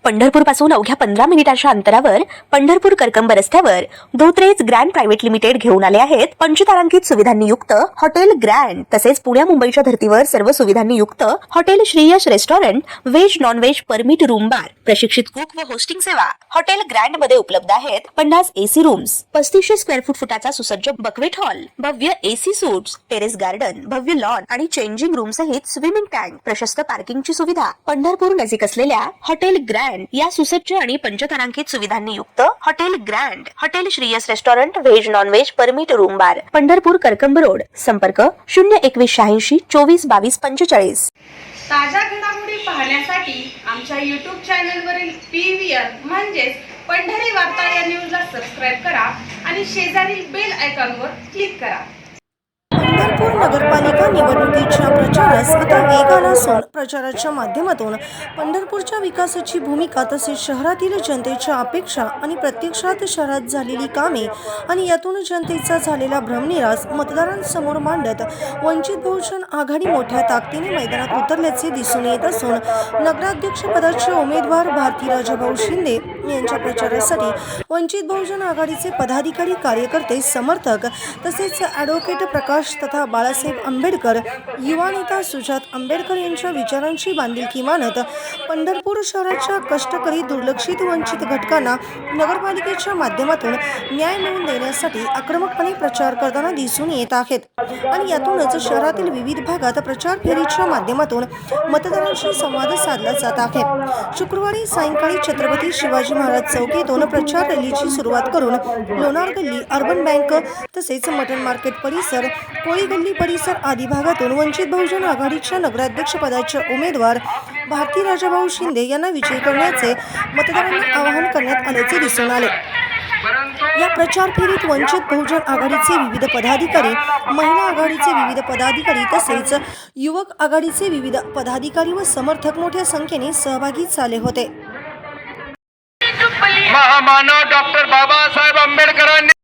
पंढरपूर पासून अवघ्या 15 मिनिटांच्या अंतरावर पंढरपूर करकंब रस्त्यावर धोत्रेज ग्रँड प्रायव्हेट लिमिटेड घेऊन आले आहेत पंचतारांकित सुविधांनी युक्त हॉटेल ग्रँड। तसेच पुण्या मुंबईच्या धर्तीवर सर्व सुविधांनी युक्त hotel Shriyash restaurant, veg non veg permit room bar, प्रशिक्षित कुक व होस्टिंग सेवा हॉटेल ग्रँड मध्ये उपलब्ध आहेत। 50 एसी रूम्स, 3500 स्क्वेअर फुटाचा सुसज्ज बकवेट हॉल, भव्य एसी सूट्स, टेरेस गार्डन, भव्य लॉन आणि चेंजिंग रूम सहित स्विमिंग टँक, प्रशस्त पार्किंगची सुविधा। पंढरपूर नजीक असलेल्या हॉटेल ग्रँड या सुसज्ज आणि पंचतारांकित सुविधांनी युक्त hotel grand, hotel Shriyas restaurant, veg non veg permit room बार, पंढरपूर करकंब रोड। संपर्क 02186 24 22 45। ताज्या घडामोडी पाहण्यासाठी आमच्या YouTube चॅनलवरील PVR म्हणजेच पंढरी वार्ता या न्यूजला सबस्क्राइब करा आणि शेजारील बेल आयकॉनवर क्लिक करा। पंढरपूर नगरपालिका निवडणुकीच्या प्रचारास आता वेग आला असून प्रचाराच्या माध्यमातून पंढरपूरच्या विकासाची भूमिका तसेच शहरातील जनतेच्या अपेक्षा आणि प्रत्यक्षात शहरात झालेली कामे आणि यातून जनतेचा झालेला भ्रमनिरास मतदारांसमोर मांडत वंचित बहुजन आघाडी मोठ्या ताकदीने मैदानात उतरल्याचे दिसून येत असून नगराध्यक्षपदाचे उमेदवार भारती राजाभाऊ शिंदे यांच्या प्रचारासाठी वंचित बहुजन आघाडीचे पदाधिकारी, कार्यकर्ते, समर्थक तसेच ॲडव्होकेट प्रकाश तथा बाळासाहेब आंबेडकर, युवा नेता सुजात आंबेडकर यांच्या विचारांची बांधिलकी मानत पंढरपूर शहराच्या कष्टकरी दुर्लक्षित वंचित घटकांना नगरपालिकेच्या माध्यमातून न्याय मिळवून देण्यासाठी आक्रमकपणे प्रचार करताना दिसून येत आहेत आणि यातूनच शहरातील विविध भागात प्रचार फेरीच्या माध्यमातून मतदारांशी संवाद साधला जात आहे। शुक्रवारी सायंकाळी छत्रपती शिवाजी महाराज चौकीतून प्रचार रॅलीची सुरुवात करून लोणार गल्ली, अर्बन बँक तसेच मटन मार्केट परिसर, कोळी गल्ली परिसर आदी भागातून वंचित बहुजन आघाडीच्या नगराध्यक्षपदाचे उमेदवार भारती राजाभाऊ शिंदे यांना विजयी करण्याचे मतदारांना आवाहन करण्यात आल्याचे दिसून आले। या प्रचार फेरीत वंचित बहुजन आघाडीचे विविध पदाधिकारी, महिला आघाडीचे विविध पदाधिकारी तसेच युवक आघाडीचे विविध पदाधिकारी व समर्थक मोठ्या संख्येने सहभागी झाले होते। महामानव डॉक्टर बाबासाहेब आंबेडकरांनी